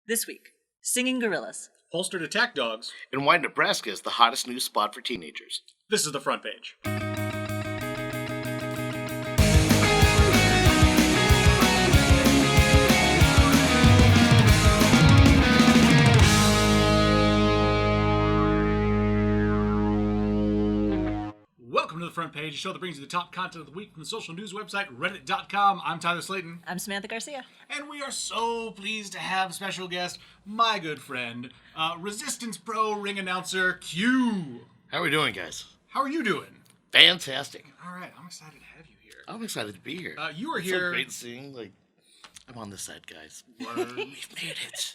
This week, singing gorillas. Holstered attack dogs. And why Nebraska is the hottest news spot for teenagers. This is the front page. Welcome to the front page, a show that brings you the top content of the week from the social news website, reddit.com. I'm Tyler Slayton. I'm Samantha Garcia. And we are so pleased to have special guest, my good friend, Resistance Pro ring announcer, Q. How are we doing, guys? How are you doing? Fantastic. All right, I'm excited to have you here. I'm excited to be here. You were it's here. so great seeing, I'm on this side, guys. We've made it.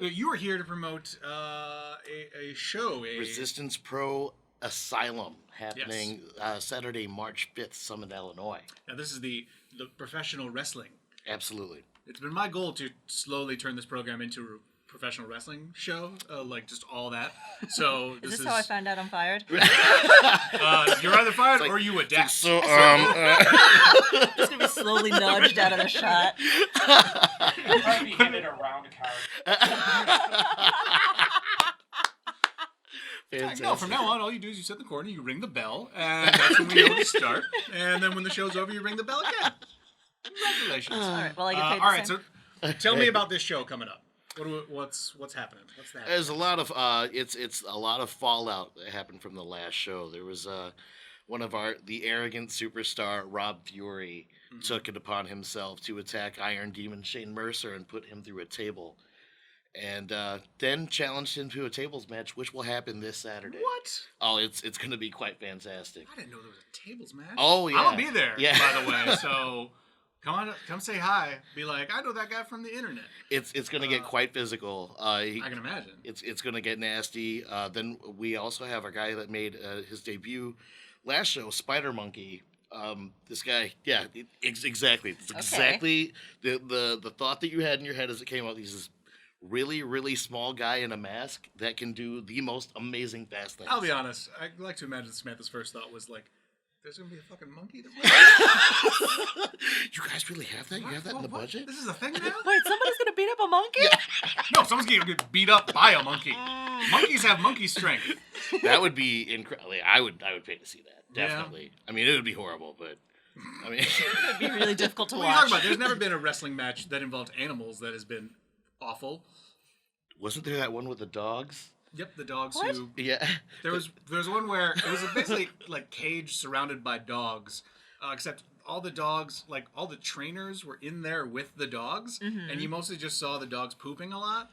You were here to promote a show. Resistance Pro Asylum, happening Saturday, March 5th, Summit, Illinois. Now, this is the professional wrestling. Absolutely. It's been my goal to slowly turn this program into a professional wrestling show, just all that. So Is this how I found out I'm fired? You're either fired or you adapt. Just gonna be slowly nudged out of the shot. You'll probably be handed a round card. Fantastic. No, from now on, all you do is you sit in the corner, you ring the bell, and that's when we know to start. And then when the show's over, you ring the bell again. Congratulations. All right, well, I get paid the all right, same. so tell me about this show coming up. What's happening? What's that? There's a lot of it's a lot of fallout that happened from the last show. There was one of the arrogant superstar Rob Fury took it upon himself to attack Iron Demon Shane Mercer and put him through a table. And then challenged him to a tables match, which will happen this Saturday. What? Oh, it's going to be quite fantastic. I didn't know there was a tables match. Oh, yeah. I'll be there, yeah. by the way. So come say hi. Be like, I know that guy from the internet. It's going to get quite physical. I can imagine. It's going to get nasty. Then we also have our guy that made his debut last show, Spider Monkey. This guy, exactly. It's exactly the thought that you had in your head as it came out. He's this really, really small guy in a mask that can do the most amazing fast things. I'll be honest. I like to imagine Samantha's first thought was like, there's going to be a fucking monkey to play? You guys really have that? You have that in the budget? This is a thing now? Wait, somebody's gonna beat up a monkey? No, someone's going to get beat up by a monkey. Monkeys have monkey strength. That would be incredible. I would pay to see that. Yeah. Definitely. I mean, it would be horrible, but I mean, It'd be really difficult to What are you talking watch. about? There's never been a wrestling match that involved animals that has been awful. wasn't there that one with the dogs? Yep, the dogs What? who... Yeah. There was one where it was basically like cage surrounded by dogs, except all the dogs, like all the trainers were in there with the dogs, and you mostly just saw the dogs pooping a lot.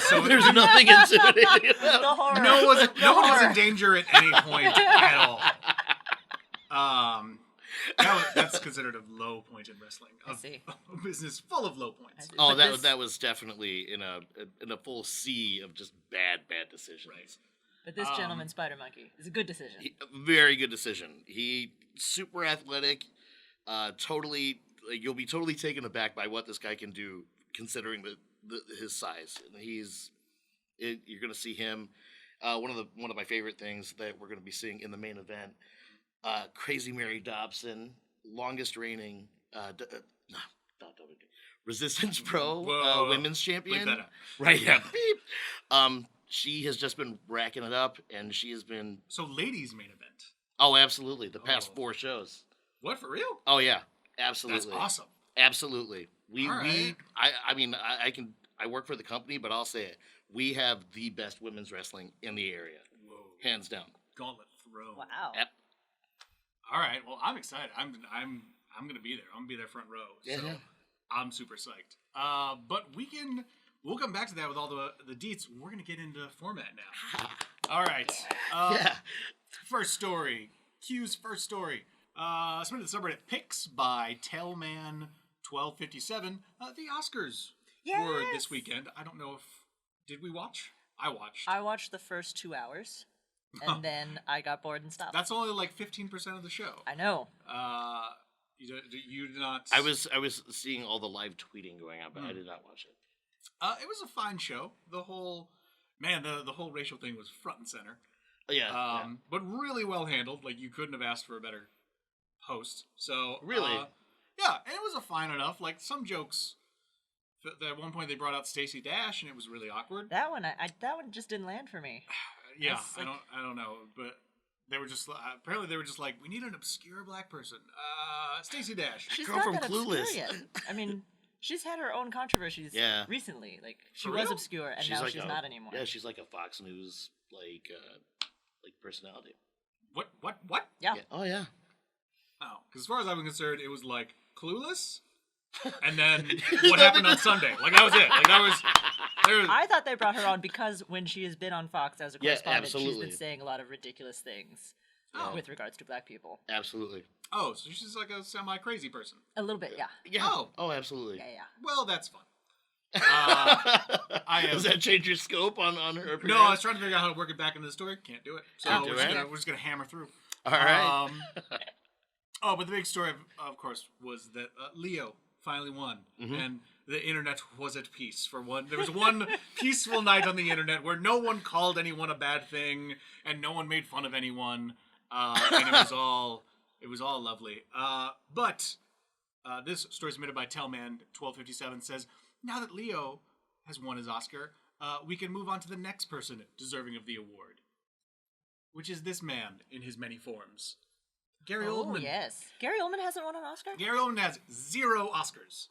So There's nothing intimidating The about horror. no one was horror. in danger at any point at all. That's considered a low point in wrestling. I see. A business full of low points. Oh, But that was definitely in a full sea of just bad decisions. Right. But this gentleman, Spider Monkey, is a good decision. Very good decision. He super athletic. Totally, you'll be totally taken aback by what this guy can do, considering his size. And you're going to see him. One of my favorite things that we're going to be seeing in the main event. Crazy Mary Dobson, longest reigning Resistance Pro women's champion. Bleep that out. Right, yeah. Beep. She has just been racking it up, and she has been... So ladies' main event. Oh, absolutely. The past 4 shows. What, for real? Oh, yeah. Absolutely. That's awesome. Absolutely. All right. I work for the company, but I'll say it. We have the best women's wrestling in the area. Whoa. Hands down. Gauntlet throw. Wow. Yep. All right. Well, I'm excited. I'm going to be there. I'm going to be there front row. So Yeah. I'm super psyched. But we'll come back to that with all the deets. We're going to get into format now. All right. Yeah. First story. Q's first story. Submitted to the subreddit Picks by Tailman1257. The Oscars were this weekend. I don't know if... Did we watch? I watched. I watched the first 2 hours, and then I got bored and stopped. That's only like 15% of the show. I know. You did not... I was seeing all the live tweeting going on, but I did not watch it. It was a fine show. The whole racial thing was front and center. Yeah. But really well handled. Like, you couldn't have asked for a better host. So Really? Yeah, and it was a fine enough. Like, some jokes At one point, they brought out Stacey Dash, and it was really awkward. That one, that one just didn't land for me. Yeah, That's like- I don't know, but they were just apparently they were just like, we need an obscure black person. Stacey Dash. She's Girl not from that obscure Clueless. yet. I mean, she's had her own controversies Yeah. recently. Like she For was real? obscure, and now she's not anymore. Yeah, she's like a Fox News like personality. What? Yeah. Oh yeah. Oh, because as far as I'm concerned, it was like Clueless, and then what happened on Sunday. Like that was it. Like that was. I thought they brought her on because when she has been on Fox as a Yeah, correspondent, she's absolutely. been saying a lot of ridiculous things Oh. with regards to black people. Absolutely. Oh, so she's like a semi-crazy person. A little bit, yeah. Yeah. Oh. Oh, absolutely. Yeah. Well, that's fun. Does that change your scope on her? No, I was trying to figure out how to work it back into the story. Can't do it. So Can't do we're, just it? we're just gonna hammer through. All right. Oh, but the big story, of course, was that Leo finally won, and the internet was at peace for one. There was one peaceful night on the internet where no one called anyone a bad thing, and no one made fun of anyone, and it was all lovely. But this story submitted by Tellman1257 says, now that Leo has won his Oscar, we can move on to the next person deserving of the award, which is this man in his many forms. Gary Oh, Oldman. yes. Gary Oldman hasn't won an Oscar? Gary Oldman has 0 Oscars.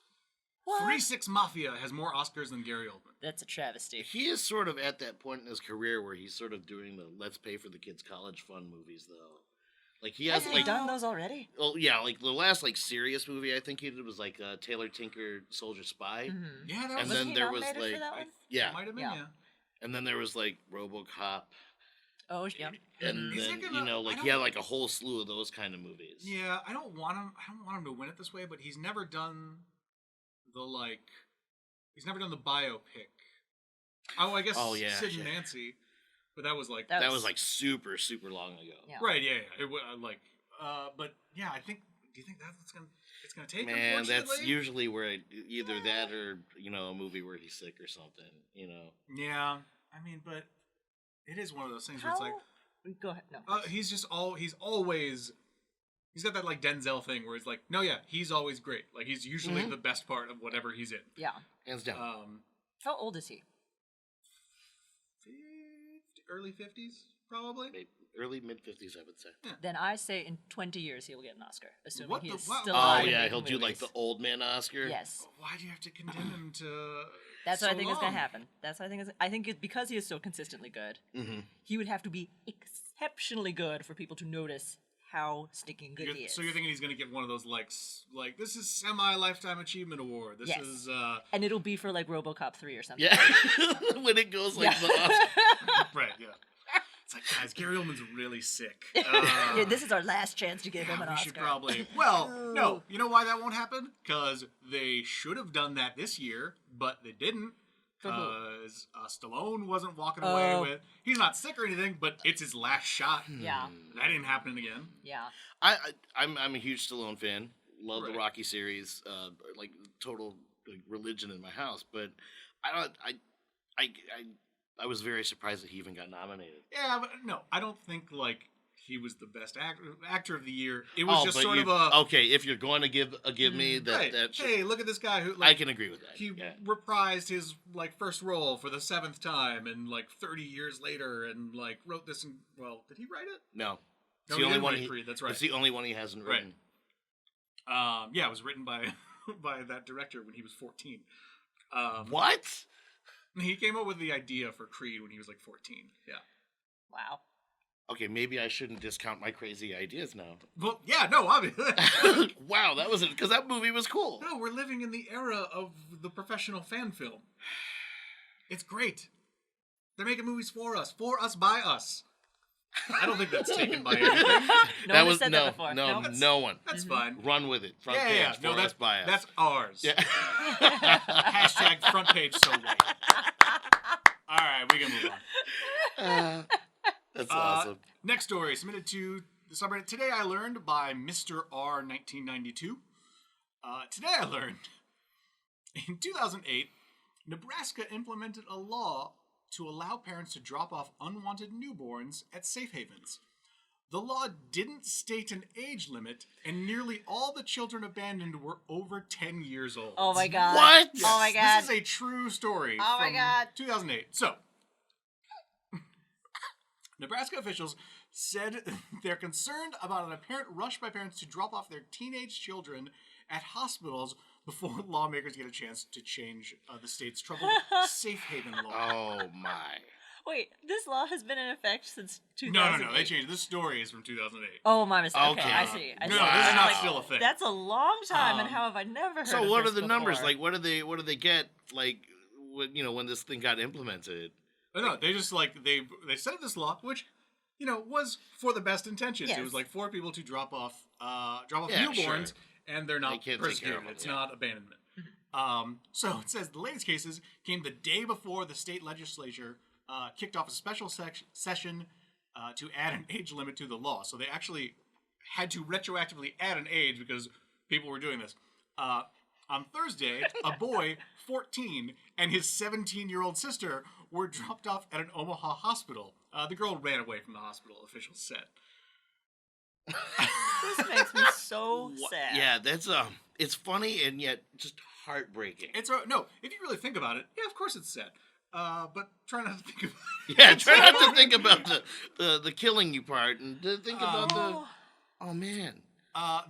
What? 3-6 Mafia has more Oscars than Gary Oldman. That's a travesty. He is sort of at that point in his career where he's sort of doing the let's pay for the kids' college fund movies, though. Like he has Has he done those already? well, yeah, like the last like serious movie I think he did was like Taylor Tinker Soldier Spy, Mm-hmm. Yeah, that and was. then he there was nominated for like that one? yeah, Might have been, Yeah. yeah. and then there was like RoboCop, Oh, yeah. and Is then it gonna- I like don't- he had like a whole slew of those kind of movies. Yeah, I don't want him to win it this way, but he's never done he's never done the biopic. Oh, I guess Oh, yeah, Sid shit. and Nancy, but that was like That was like super long ago. Yeah. right, yeah. It was but yeah, I think. Do you think that's what's it's gonna take? Man, that's unfortunately? usually where either that or a movie where he's sick or something. Yeah, I mean, but it is one of those things where How? it's like. Go ahead. No. He's always he's got that like Denzel thing where it's like, no, yeah, he's always great. Like he's usually the best part of whatever he's in. Yeah. Hands down. How old is he? Early 50s, probably. Maybe early mid 50s, I would say. Then I say in 20 years he will get an Oscar, assuming What he the- is wow. still Oh alive. and yeah, making he'll do like movies. the old man Oscar. Yes. Why do you have to condemn him to? That's so what I think is going long? to happen. That's what I think is. I think it's because he is so consistently good. Mm-hmm. He would have to be exceptionally good for people to notice how stinking good he is. So you're thinking he's gonna get one of those like this is semi lifetime achievement award. This Yes. is And it'll be for like RoboCop 3 or something. Yeah, when it goes like Yeah. the Oscar. right, yeah. It's like, guys, Gary Oldman's really sick. Yeah, this is our last chance to give him an we Oscar. should probably. Well, no. You know why that won't happen? Because they should have done that this year, but they didn't. For who? Because Stallone wasn't walking away Oh. with. He's not sick or anything, but it's his last shot. Yeah. That ain't happening again. Yeah. I'm a huge Stallone fan. Love Right. the Rocky series. Like total like, religion in my house. But I was very surprised that he even got nominated. Yeah, but no, I don't think like he was the best actor of the year. It was just but sort of a okay. If you're going to give me that, right. that Hey, look at this guy who I like can agree with that. he yeah. reprised his like first role for the 7th time, and like 30 years later, and like wrote this. Well, did he write it? No, No, it's he the only didn't one. write Creed, that's right. It's the only one he hasn't Right. written. Yeah, it was written by by that director when he was 14. What? He came up with the idea for Creed when he was like 14. Yeah. Wow. Okay, maybe I shouldn't discount my crazy ideas now. Well, yeah, no, obviously. Wow, that was it because that movie was cool. No, we're living in the era of the professional fan film. It's great. They're making movies for us, by us. I don't think that's taken by anything. No one has said that before. No, Nope. no one. That's fine. Run with it. Front Yeah, page yeah, for no, us by us. that's ours. yeah. Hashtag front page so white. All right, we can move on. That's awesome. Next story submitted to the subreddit. Today I learned by Mr. R 1992. Today I learned in 2008, Nebraska implemented a law to allow parents to drop off unwanted newborns at safe havens. The law didn't state an age limit, and nearly all the children abandoned were over 10 years old. Oh my god. What? Oh my god. This is a true story Oh my from God. 2008. So, Nebraska officials said they're concerned about an apparent rush by parents to drop off their teenage children at hospitals before lawmakers get a chance to change the state's troubled safe haven law. Oh my. Wait, this law has been in effect since No, 2008. they changed. This story is from 2008. Oh, my mistake. Okay, Okay. I see. I No, see. this is I'm not like, still a thing. That's a long time, and Um, how have I never heard So of what are this the numbers? before? Like, what do they get? Like, when this thing got implemented? But no, they just they set up this law, which was for the best intentions. It Yes. was like for people to drop off Yeah, newborns, sure. and they're They not can't take care persecuted. of them, It's yeah. not abandonment. So it says the latest cases came the day before the state legislature kicked off a special session to add an age limit to the law. So they actually had to retroactively add an age because people were doing this. On Thursday, a boy, 14, and his 17-year-old sister were dropped off at an Omaha hospital. The girl ran away from the hospital, officials said. This makes me so sad. Yeah, that's it's funny and yet just heartbreaking. No, if you really think about it, yeah, of course it's sad. But try not to think about it. Yeah, try not to think about the killing you part and to think about the. Oh, Oh man.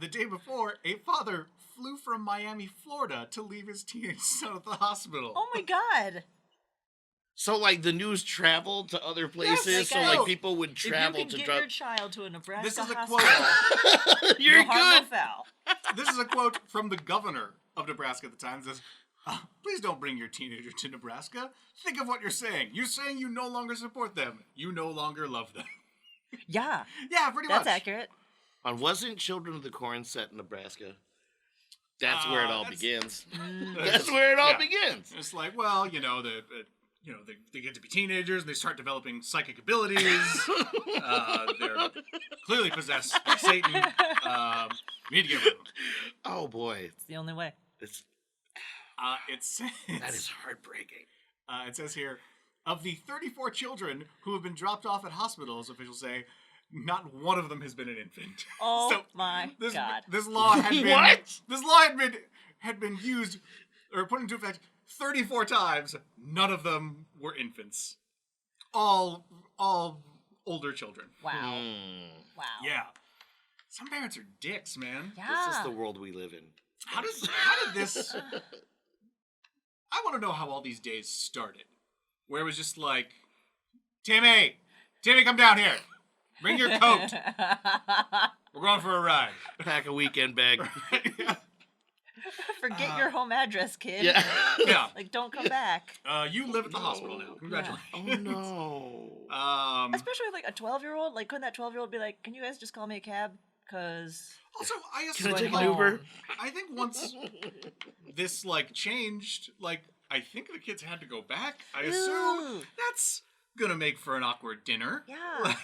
The day before, a father flew from Miami, Florida to leave his teenage son at the hospital. oh my god. So like the news traveled to other places, so like, like oh, people would If you travel can to get drop. your child to a Nebraska This is a hospital, quote. You're no harm, no good. foul. This is a quote from the governor of Nebraska at the time. It says, please don't bring your teenager to Nebraska. Think of what you're saying. You're saying you no longer support them. You no longer love them. Yeah, Yeah, pretty much. that's accurate. Wasn't Children of the Corn set in Nebraska? That's where it all that's- begins. Mm. That's where it all Yeah. begins. It's like, well, they get to be teenagers and they start developing psychic abilities. They're clearly possessed by Satan. We need to get rid of them. Oh boy, It's the only way. that That is heartbreaking. It says here, of the 34 children who have been dropped off at hospitals, officials say, not one of them has been an infant. Oh So, my this, god. This law had been What? This law had been used or put into effect 34 times. None of them were infants. All older children. Wow. Hmm. Wow. Yeah. Some parents are dicks, man. Yeah. This is the world we live in. How did this I want to know how all these days started. Where it was just like, Timmy, come down here. Bring your coat. We're going for a ride. Pack a weekend bag. Forget your home address, kid. Yeah. Yeah. Like, don't come back. You live at the hospital now. Congratulations. Oh no. Especially with, like, a 12-year-old. Like, couldn't that 12-year-old be like, can you guys just call me a cab? Because... Also, I Can I assume, take an Uber? I think once this changed, I think the kids had to go back. I assume Ooh. that's gonna make for an awkward dinner. Yeah.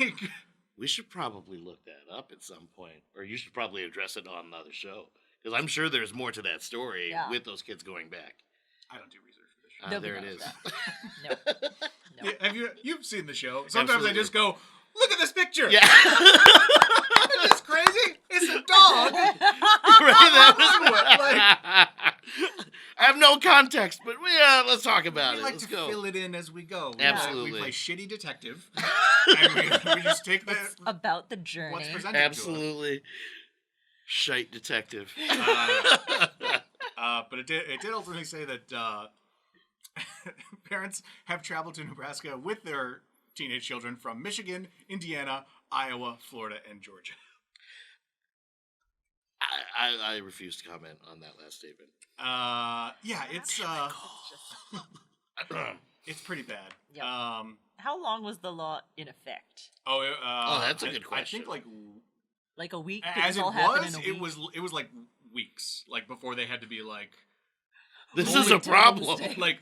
We should probably look that up at some point, or you should probably address it on another show, because I'm sure there's more to that story Yeah. with those kids going back. I don't do research for this show. Nobody There it knows is. No. No. Yeah, you've seen the show. Sometimes I Absolutely. just go, look at this picture. Yeah. Isn't this crazy? It's a dog. I have no context, but let's talk about We it. like Let's to go. fill it in as we go. Absolutely. We play shitty detective. And we just take About the journey. what's presented to us. Absolutely. Shite detective. But it did ultimately say that parents have traveled to Nebraska with their teenage children from Michigan, Indiana, Iowa, Florida, and Georgia. I refuse to comment on that last statement. Yeah, it's it's pretty bad. Yep. How long was the law in effect? That's a good question. I think Like a week? Did as this it all happen was, in a it week? was like weeks, before they had to be This Holy is a terrible problem. mistake.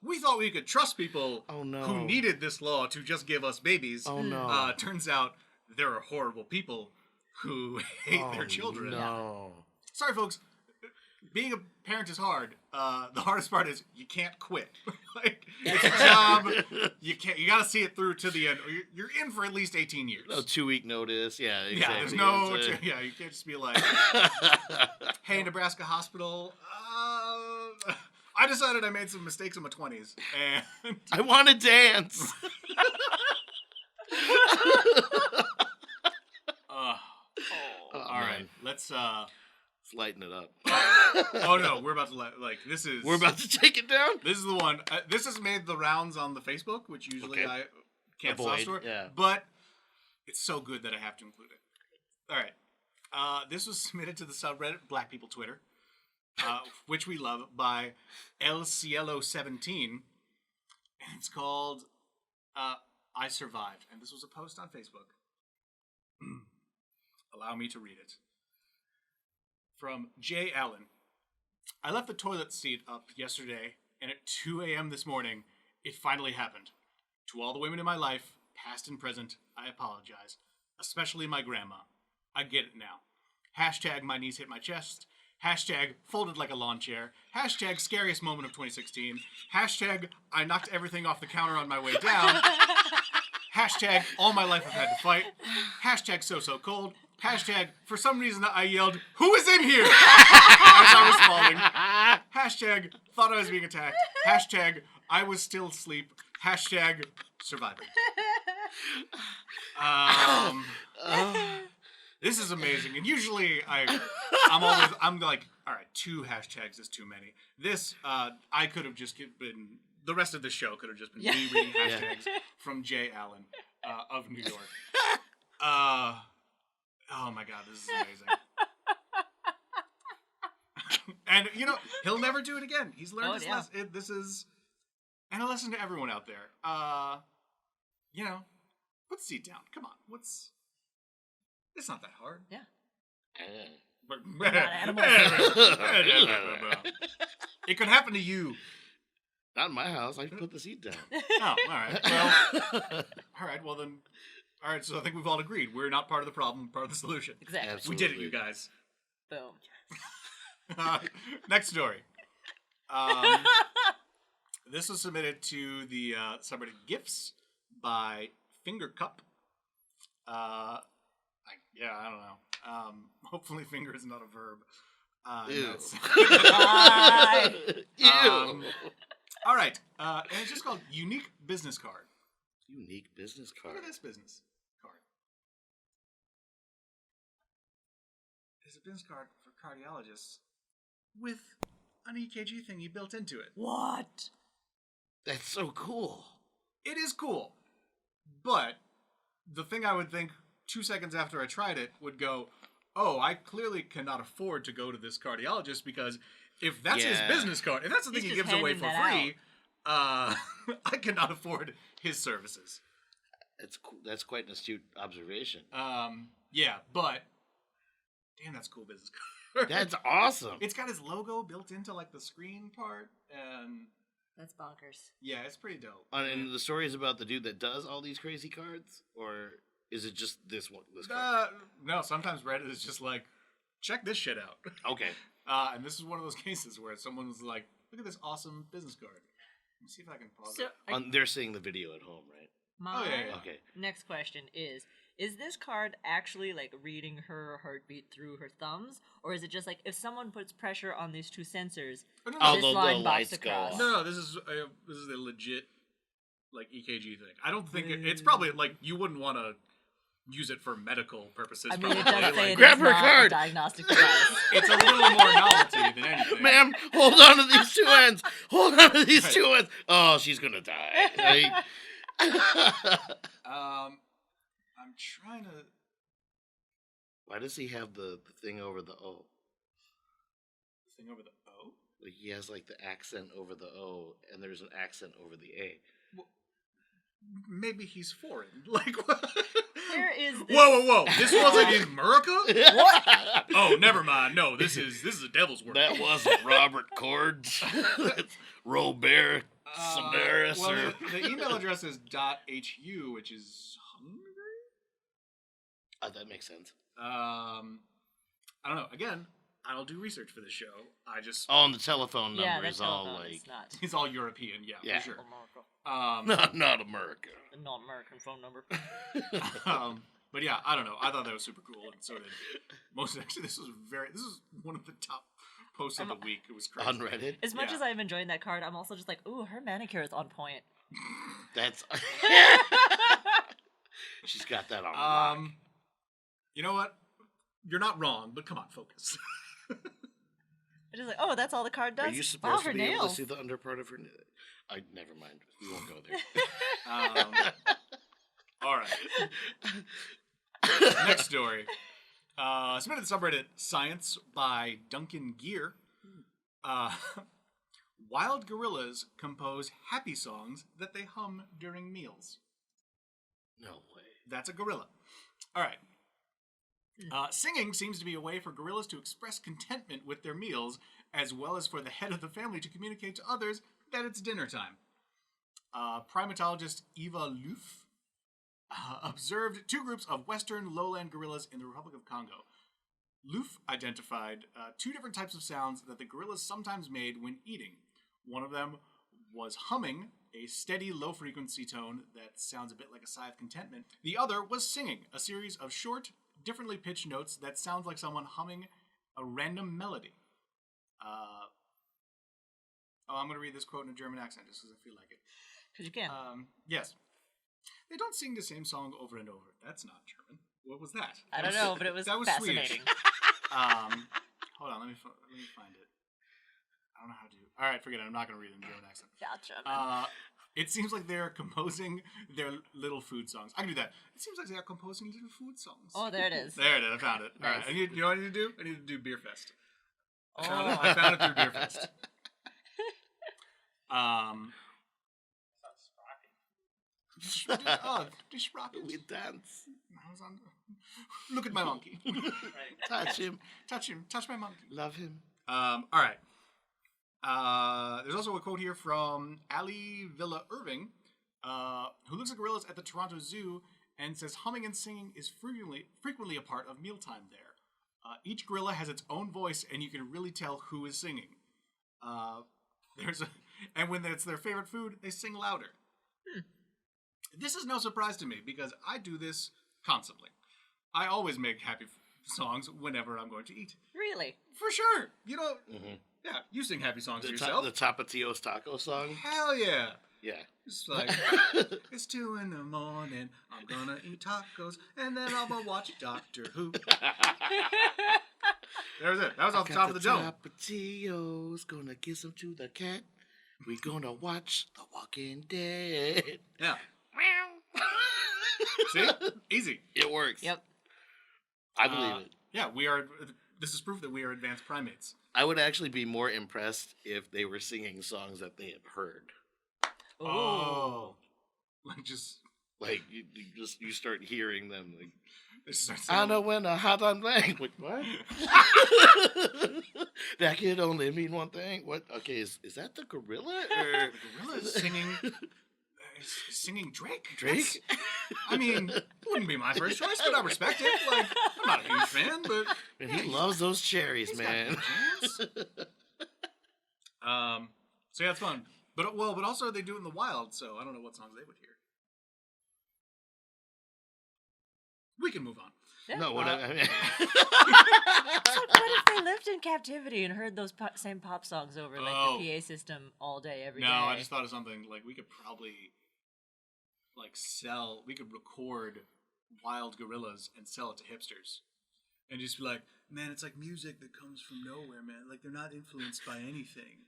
we thought we could trust people Oh no. who needed this law to just give us babies. Oh no. Turns out there are horrible people who hate their children. No. Sorry, folks. Being a parent is hard. The hardest part is you can't quit. Like, it's a job. You gotta see it through to the end. Or you're in for at least 18 years. No 2-week notice. Yeah, exactly. Yeah, there's no. Yeah, you can't just be like, "Hey, Nebraska hospital. I decided I made some mistakes in my 20s, and I want to dance. All right, let's lighten it up. oh no, we're about to this is. We're about to take it down. This is the one. This has made the rounds on the Facebook, which usually I can't avoid. store. Yeah, but it's so good that I have to include it. All right, this was submitted to the subreddit Black People Twitter, which we love, by El Cielo 17, and it's called "I Survived," and this was a post on Facebook. Allow me to read it. From J. Allen. I left the toilet seat up yesterday, and at 2 a.m. this morning, it finally happened. To all the women in my life, past and present, I apologize. Especially my grandma. I get it now. Hashtag my knees hit my chest. Hashtag folded like a lawn chair. Hashtag scariest moment of 2016. Hashtag I knocked everything off the counter on my way down. Hashtag all my life I've had to fight. Hashtag so cold. Hashtag for some reason I yelled, "Who is in here?" as I was falling. Hashtag thought I was being attacked. Hashtag I was still asleep. Hashtag surviving. This is amazing. And usually I'm like, all right, 2 hashtags is too many. This, I could have just been, the rest of the show could have just been me reading hashtags from Jay Allen of New York. Oh my God, this is amazing. And, he'll never do it again. He's learned his lesson. This is, and a lesson to everyone out there. Put the seat down. Come on. It's not that hard. Yeah. But, not animals. It could happen to you. Not in my house. I put the seat down. Oh, all right. Well, well then. All right, so I think we've all agreed. We're not part of the problem, part of the solution. Exactly. Absolutely. We did it, you guys. Boom. Next story. This was submitted to the subreddit GIFs by Finger Cup. I don't know. Hopefully finger is not a verb. Ew. Ew. All right. And it's just called Unique Business Card. Unique business card. Look at this business card. It's a business card for cardiologists with an EKG thingy built into it. What? That's so cool. It is cool. But the thing I would think 2 seconds after I tried it would go, oh, I clearly cannot afford to go to this cardiologist because if that's his business card, if that's the thing he gives away for free, I cannot afford his services. That's cool. That's quite an astute observation. Yeah, but damn, that's a cool business card. That's awesome. It's got his logo built into the screen part, and that's bonkers. Yeah, it's pretty dope. And the story is about the dude that does all these crazy cards, or is it just this one? This card? No, sometimes Reddit is just like, check this shit out. Okay. And this is one of those cases where someone was like, look at this awesome business card. Let me see if I can pause it. They're seeing the video at home, right? My Okay. next question is this card actually reading her heartbeat through her thumbs, or is it just if someone puts pressure on these 2 sensors, this line bops across? No, this is a legit EKG thing. I don't think it's probably you wouldn't want to use it for medical purposes. I mean, it does say grab her not card. a diagnostic device. It's a little more novelty than anything. Ma'am, hold on to these 2 ends. Hold on to these 2 ends. Oh, she's gonna die. I'm trying to. Why does he have the thing over the O? The thing over the O? He has the accent over the O, and there's an accent over the A. Well, maybe he's foreign. What? Where is this? Whoa! This wasn't in America? What? Oh, never mind. No, this is the devil's work. That wasn't Robert Cords. Robert Samaras. Well, the email address is .hu, which is Hungary? That makes sense. I don't know. Again, I'll do research for this show. I just Oh, and the telephone Yeah, number that is all telephone like is not he's all European, Yeah. for sure. America. not America. The non-American phone number. But yeah, I don't know. I thought that was super cool, and so did most. Actually, this was one of the top posts of the week. It was crazy. On Reddit. As much Yeah. as I'm enjoying that card, I'm also just like, ooh, her manicure is on point. That's she's got that on lock. You know what? You're not wrong, but come on, focus. I'm just like, oh, that's all the card does? Are you Wow, supposed her to be able nails. to see the under part of her? Never mind. We won't go there. All right. Next story. Submitted to subreddit Science by Duncan Gear. Wild gorillas compose happy songs that they hum during meals. No way. That's a gorilla. All right. Singing seems to be a way for gorillas to express contentment with their meals, as well as for the head of the family to communicate to others that it's dinner time. Primatologist Eva Loof observed two groups of western lowland gorillas in the Republic of Congo. Loof identified two different types of sounds that the gorillas sometimes made when eating. One of them was humming, a steady low-frequency tone that sounds a bit like a sigh of contentment. The other was singing, a series of short, differently pitched notes that sounds like someone humming a random melody. I'm going to read this quote in a German accent just because I feel like it. Because you can. Yes. They don't sing the same song over and over. That's not German. What was that? I don't know, but it was that was fascinating. Hold on, let me find it. I don't know how to do. All right, forget it. I'm not going to read it in German accent. Gotcha. It seems like they're composing their little food songs. I can do that. It seems like they are composing little food songs. Oh, there it is. There it is. I found it. Nice. All right. You know what I need to do? I need to do Beer Fest. Oh. I found it through Beer Fest. The sprocket. We dance. Look at my monkey. Touch him. Touch him. Touch my monkey. Love him. All right. There's also a quote here from Ali Villa Irving, who looks at gorillas at the Toronto Zoo and says humming and singing is frequently a part of mealtime there. Each gorilla has its own voice, and you can really tell who is singing. And when it's their favorite food, they sing louder. This is no surprise to me because I do this constantly. I always make happy songs whenever I'm going to eat. Really? For sure. You know, yeah, you sing happy songs to yourself. The Tapatio's taco song? Hell yeah. Yeah. It's like, it's 2 a.m, I'm gonna eat tacos, and then I'm gonna watch Doctor Who. There's it. That was off the top of the dome. Tapatio's gonna give some to the cat. We gonna watch The Walking Dead. Yeah. See? Easy. It works. Yep. I believe it. Yeah, this is proof that we are advanced primates. I would actually be more impressed if they were singing songs that they have heard. Oh. Like just... Like, you start hearing them. Like, I I know when a hot on blank. Like, what? That could only mean one thing. What? Okay, is that the gorilla? Or... The gorilla is singing Drake. Drake? I mean, wouldn't be my first choice, but I respect it. Like, I'm not a huge fan, but And he loves those cherries, man. So yeah, it's fun. But also they do it in the wild, so I don't know what songs they would hear. We can move on. Yeah. No, what I mean. So what if they lived in captivity and heard those same pop songs over like the PA system all day, every day? No, I just thought of something. Like, we could probably we could record wild gorillas and sell it to hipsters. And just be like, man, it's like music that comes from nowhere, man. Like, they're not influenced by anything.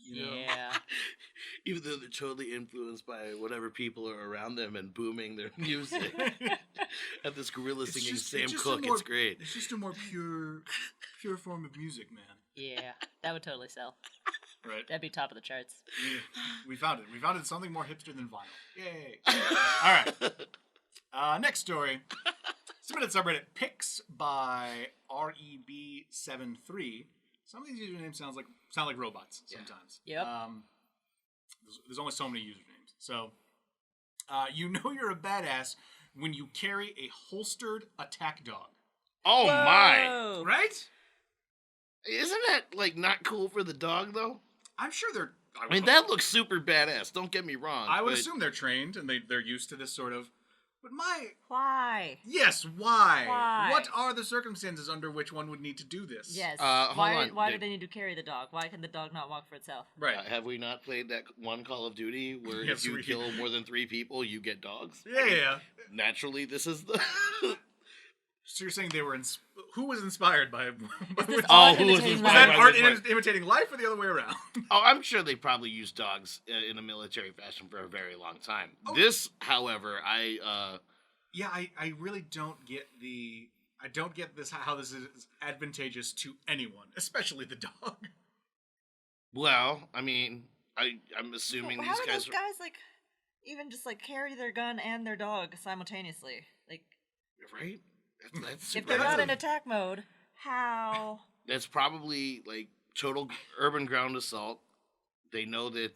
You know? Yeah. Even though they're totally influenced by whatever people are around them and booming their music. And this gorilla singing Sam Cooke, it's great. It's just a more pure form of music, man. Yeah, that would totally sell. Right. That'd be top of the charts. We found it. We found it something more hipster than vinyl. Yay. All right. Next story. Submitted subreddit Picks by REB73. Some of these usernames sound like robots sometimes. Yep. There's only so many usernames. So, you know you're a badass when you carry a holstered attack dog. Oh, Whoa. my. Right? Isn't that like not cool for the dog though? I'm sure they're. I mean, that looks super badass. Don't get me wrong. I would assume they're trained and they're used to this sort of. But Why? Yes, why? Why? What are the circumstances under which one would need to do this? Yes. Hold on. Why do they need to carry the dog? Why can the dog not walk for itself? Right. Have we not played that one Call of Duty where Yes, if you we- kill more than 3 people, you get dogs? Yeah. Naturally, this is the. So you're saying they were who was inspired by? this was art who was imitating inspired life? that art by this one? imitating life, or the other way around? Oh, I'm sure they probably used dogs in a military fashion for a very long time. Oh. This, however, Yeah, I really don't get I don't get how this is advantageous to anyone, especially the dog. well, I mean, I'm assuming How these do guys those guys even just carry their gun and their dog simultaneously? right? That's If super they're not awesome. in attack mode, how? That's probably like total urban ground assault. They know that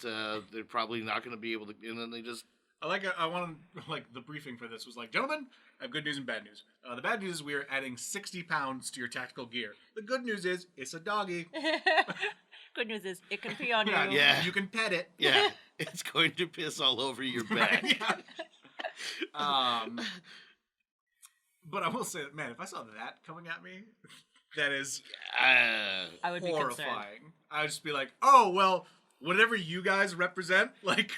they're probably not going to be able to, and then they just. I wanted the briefing for this was gentlemen, I have good news and bad news. The bad news is we are adding 60 pounds to your tactical gear. The good news is it's a doggy. Good news is it can pee on you. Yeah. You can pet it. Yeah, it's going to piss all over your back. Yeah. But I will say that, man, if I saw that coming at me, that is I would be concerned. horrifying. I would just be like, oh, well, whatever you guys represent,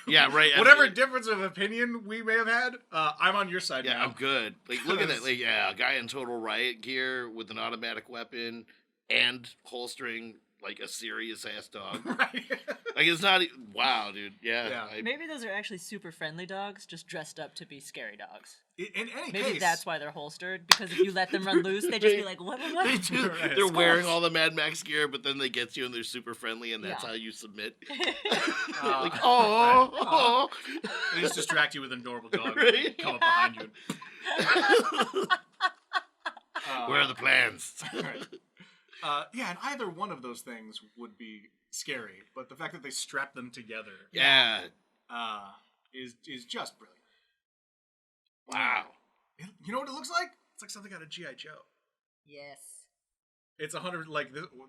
Yeah, right. whatever difference of opinion we may have had, I'm on your side Yeah, now. I'm good. Look at that. A guy in total riot gear with an automatic weapon and holstering a serious ass dog. Right. It's not. Wow, dude. Yeah. Yeah. Maybe those are actually super friendly dogs, just dressed up to be scary dogs. In any Maybe case, that's why they're holstered, because if you let them run loose, they just be like, what? They do. Right. They're wearing all the Mad Max gear, but then they get you and they're super friendly, and that's Yeah. how you submit. Uh, Oh. they just distract you with a normal dog. Right. Come up behind you. Where are the plans? Right. Yeah, and either one of those things would be scary, but the fact that they strap them together, Yeah. is just brilliant. Wow. You know what it looks like? It's like something out of GI Joe. Yes. It's 100.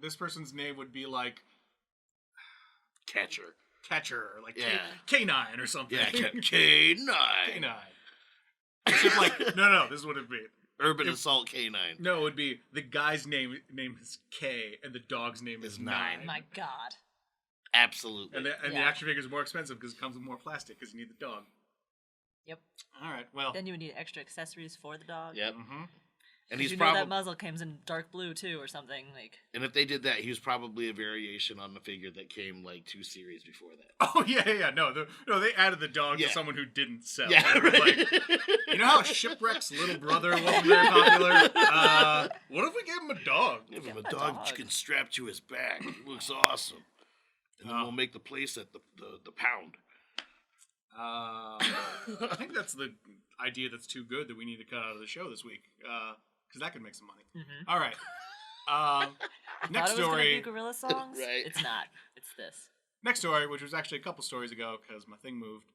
This person's name would be Catcher. Catcher, or Yeah. K9 or something. Yeah. K9. K9. Except no, this is what it'd be. Urban Assault K9. No, it would be the guy's name is K, and the dog's name is Is 9. Nine. My God. Absolutely. And the Yeah. action figure is more expensive because it comes with more plastic because you need the dog. Yep. All right, well. Then you would need extra accessories for the dog. Yep. Mm-hmm. And he's you know probably. that muzzle comes in dark blue too, or something And if they did that, he was probably a variation on the figure that came 2 series before that. Oh yeah. No, they added the dog Yeah. to someone who didn't sell. Yeah, They were right. you know how Shipwreck's little brother wasn't very popular? What if we gave him a dog? Give him Give a him a dog dog. you can strap to his back. It looks awesome. And then Oh. we'll make the place at the pound. I think that's the idea that's too good that we need to cut out of the show this week, because that could make some money. Mm-hmm. All right. Next Thought it was gonna be story. gorilla songs. Right. It's not. It's this. Next story, which was actually a couple stories ago because my thing moved,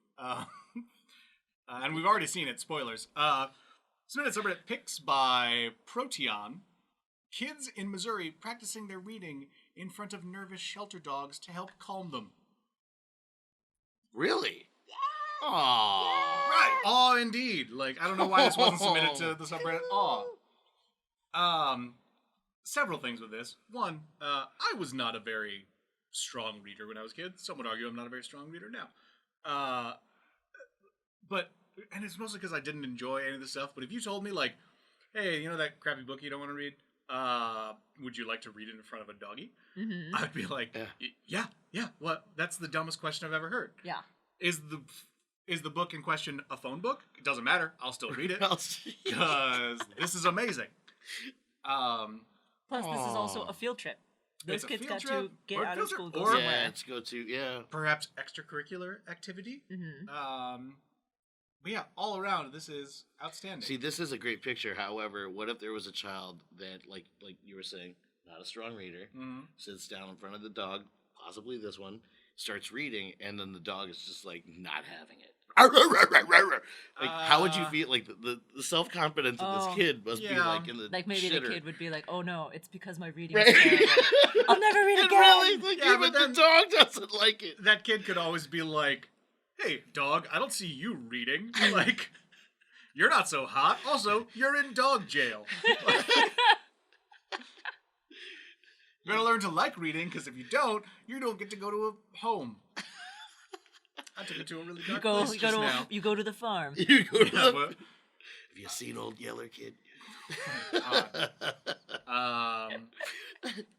and we've already seen it. Spoilers. Submitted subreddit pics by Proteon. Kids in Missouri practicing their reading in front of nervous shelter dogs to help calm them. Really? Aww. Right. Oh, indeed. I don't know why this wasn't submitted to the subreddit. Several things with this. One, I was not a very strong reader when I was a kid. Some would argue I'm not a very strong reader now. And it's mostly because I didn't enjoy any of this stuff. But if you told me, hey, you know that crappy book you don't want to read? Would you like to read it in front of a doggy? Mm-hmm. I'd be like, yeah. What? That's the dumbest question I've ever heard. Yeah. Is the book in question a phone book? It doesn't matter. I'll still read it I'll see. because this is amazing. Plus, this is also Aw. a field trip. Those It's a kids field got trip, to get or a out of field school, trip, go or- somewhere. Yeah, let's go to, Perhaps extracurricular activity. Mm-hmm. But yeah, all around, this is outstanding. See, this is a great picture. However, what if there was a child that, like you were saying, not a strong reader, Mhm. sits down in front of the dog, possibly this one, starts reading, and then the dog is just, not having it. Like, how would you feel? Like the self confidence of this kid must be like in the like maybe shitter. the kid would be like, "Oh no, it's because my reading Right. is terrible. I'll never read And again." really, like, Yeah, even but then- the dog doesn't like it. That kid could always be like, "Hey, dog, I don't see you reading. Like, you're not so hot. Also, you're in dog jail. You better learn to like reading, because if you don't get to go to a home." I took it to a really dark place just now. You go to the farm. You go to Yeah, the- but- Have you seen Old Yeller Kid?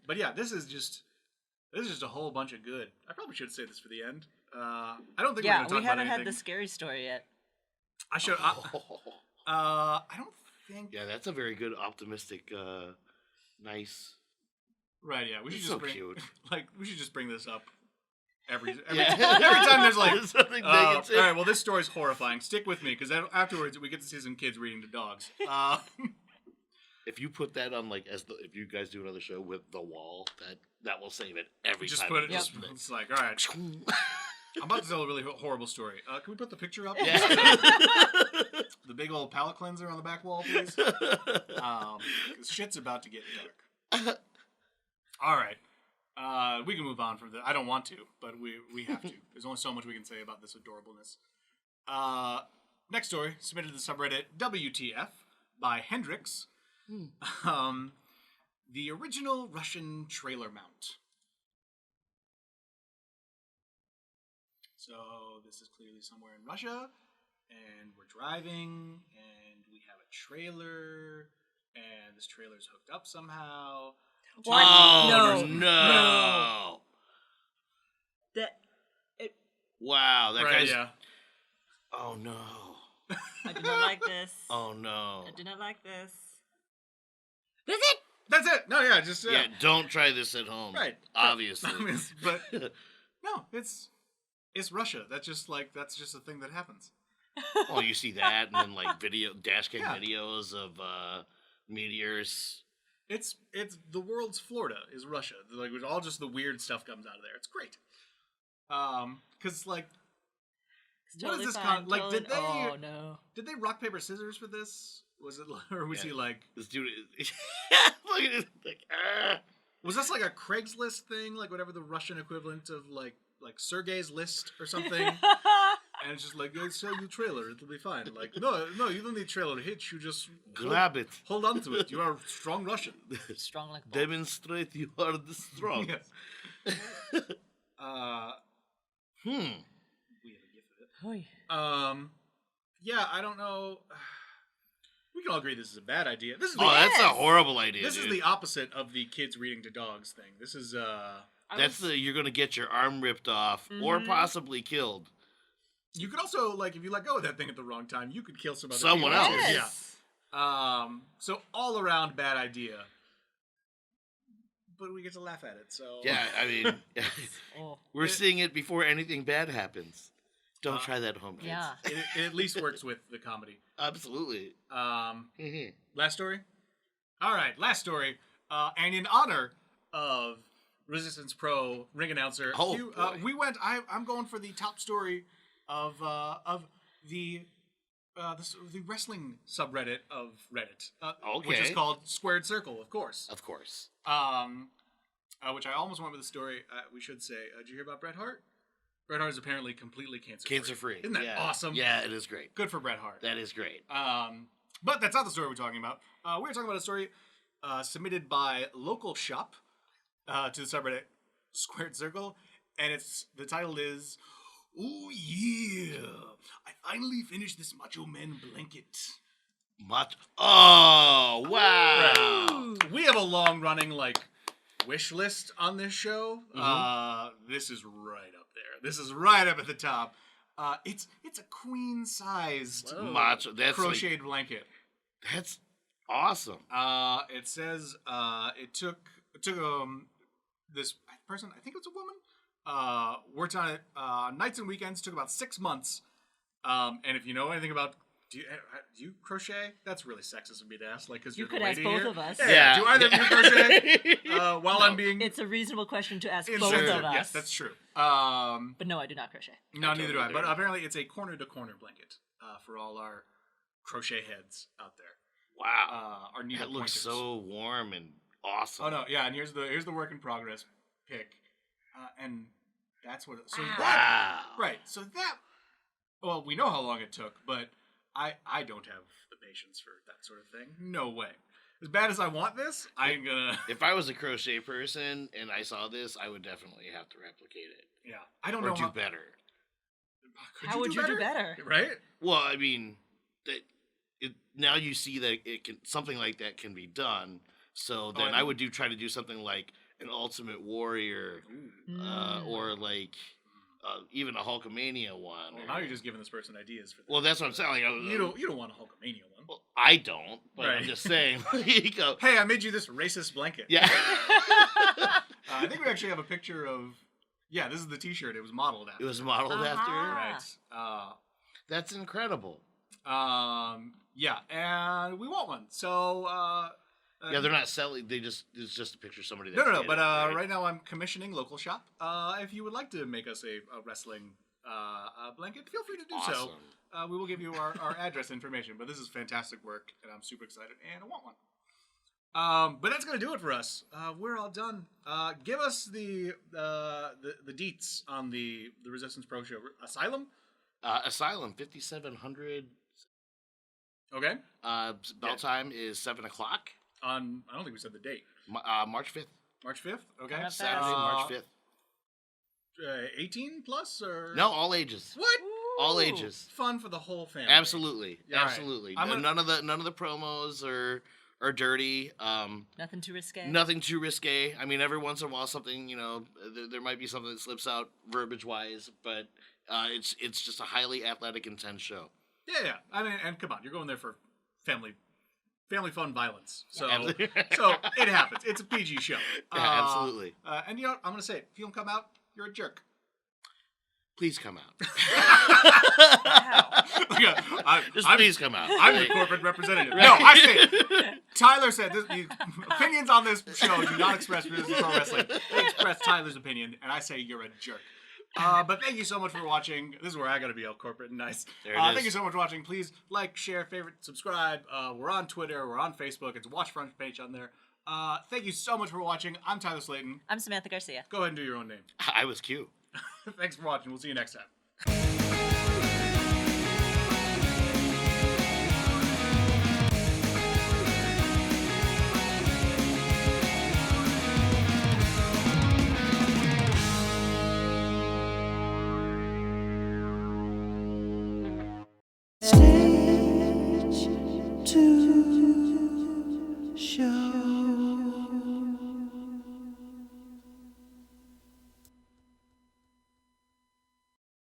But yeah, this is just a whole bunch of good. I probably should say this for the end. I don't think we're Yeah, going to talk we about haven't anything. had the scary story yet. I should. I don't think. Yeah, that's a very good, optimistic, nice. Right. Yeah. We should He's just so bring. cute. Like, we should just bring this up every Yeah. every time there's like. There's something All negative. right. Well, this story's horrifying. Stick with me, because afterwards we get to see some kids reading to dogs. If you put that on, like, if you guys do another show with The Wall, that will save it every Just time. put it. Yep. It's like, all right. I'm about to tell a really horrible story. Can we put the picture up? Yeah. The big old palate cleanser on the back wall, please. 'Cause shit's about to get dark. All right. We can move on from that. I don't want to, but we have to. There's only so much we can say about this adorableness. Next story, submitted to the subreddit WTF by Hendrix. The original Russian trailer mount. So this is clearly somewhere in Russia, and we're driving, and we have a trailer, and this trailer's hooked up somehow. What? Oh, No. no. That Wow, that Right, guy's. yeah. Oh, no. I do not like this. Oh, no. I do not like this. That's it. No, yeah, just Yeah, don't try this at home. right. Obviously. I mean, but no, it's Russia. That's just a thing that happens. Well, you see that, and then, like, dashcam Yeah. videos of meteors. It's the world's Florida is Russia. Like, with all just the weird stuff comes out of there. It's great. Because like, It's what totally is this fine, like? totally- Did they Oh no. did they rock paper scissors for this? Was it, or was Yeah. he like? This dude is. Look at it. Like, Was this like a Craigslist thing, like whatever the Russian equivalent of like Sergei's List or something? And it's just like, sell you trailer, it'll be fine. Like, no, you don't need trailer hitch. You just grab it. hold on to it. You are a strong Russian. Strong like balls. Demonstrate you are the strong. Yes. Hmm. We have a gift of it. Oy. Yeah, I don't know. We can all agree this is a bad idea. This is Oh, that's a horrible idea. this dude. is the opposite of the kids reading to dogs thing. This is You're gonna get your arm ripped off or Mhm. possibly killed. You could also, like, if you let go of that thing at the wrong time, you could kill Someone people. else. Yes. Yeah. So all around bad idea. But we get to laugh at it. So Yeah, I mean, Oh. we're seeing it before anything bad happens. Don't try that at home, kids. Yeah. it at least works with the comedy. Absolutely. Mhm. Last story? All right, last story. And in honor of Resistance Pro ring announcer, Oh, boy. we went. I'm going for the top story of the wrestling subreddit of Reddit, which is Okay. called Squared Circle, of course. Of course. Which I almost went with the story. We should say, did you hear about Bret Hart? Bret Hart is apparently completely cancer-free. Cancer-free. Isn't that Yeah. awesome? Yeah, it is great. Good for Bret Hart. That is great. But that's not the story we're talking about. We're talking about a story submitted by Local Shop to the subreddit Squared Circle, and the title is, "Oh yeah, I finally finished this Macho Man blanket." Oh, wow. We have a long-running wish list on this show. This is right up there. This is right up at the top. It's a queen-sized Macho. That's crocheted blanket. That's awesome. It says it took this person, I think it's a woman, worked on it nights and weekends, took about 6 months. And if you know anything about do you crochet? That's really sexist of me to ask. Like, because You you're could the ask lady both here. of us. Yeah. Do either of you crochet? While I'm being It's a reasonable question to ask both insensitive. of us. Yes, that's true. But no, I do not crochet. No, neither do I. either. But apparently, it's a corner-to-corner blanket for all our crochet heads out there. Wow. Our needle That looks pointers. so warm and awesome. Oh no, yeah, and here's the work in progress pic, and that's what. So Wow. that right. So that. Well, we know how long it took, but I don't have the patience for that sort of thing. No way. As bad as I want this, I ain't gonna. If I was a crochet person and I saw this, I would definitely have to replicate it. Yeah, I don't Or know do better. How would you do better? Right? Well, I mean, now you see that something like that can be done. So then I would try to do something like an Ultimate Warrior, or like even a Hulkamania one. Well, now you're just giving this person ideas for. Well, that's what I'm saying. Like, You don't want a Hulkamania one. Well, I don't, but Right. I'm just saying. You go. Hey, I made you this racist blanket. Yeah. I think we actually have a picture of. Yeah, this is the T-shirt. It was modeled after. It was modeled after. Right. That's incredible. Yeah, and we want one. So. Yeah, they're not selling. It's just a picture of somebody. No. That did But it, right? right now I'm commissioning local shop. If you would like to make us a wrestling blanket, feel free to do Awesome. so. We will give you our address information. But this is fantastic work, and I'm super excited, and I want one. But that's gonna do it for us. We're all done. Give us the deets on the Resistance Pro Show. Asylum. Asylum 5700. Okay. Bell time is 7:00. I don't think we said the date. March 5th. March 5th. Okay. Not Saturday, bad. March 5th. 18 plus or No, all ages. What? All Ooh. ages. Fun for the whole family. Absolutely. Yeah, all right. Absolutely. I'm gonna- None of the promos are dirty. Nothing too risque. Nothing too risque. I mean, every once in a while, something there might be something that slips out verbiage wise, but it's just a highly athletic, intense show. Yeah. I mean, and come on, you're going there for family fun violence. So Absolutely. so it happens. It's a PG show. Yeah, absolutely. And you know what? I'm gonna say it. If you don't come out, you're a jerk. Please come out. Wow. Please come out. I'm the corporate representative. No, I say it. Tyler said the opinions on this show do not express Resistance Pro Wrestling. They express Tyler's opinion, and I say you're a jerk. But thank you so much for watching. This is where I gotta be all corporate and nice. There it is. Thank you so much for watching. Please like, share, favorite, subscribe. We're on Twitter. We're on Facebook. It's a watch front page on there. Thank you so much for watching. I'm Tyler Slayton. I'm Samantha Garcia. Go ahead and do your own name. I was Q. Thanks for watching. We'll see you next time.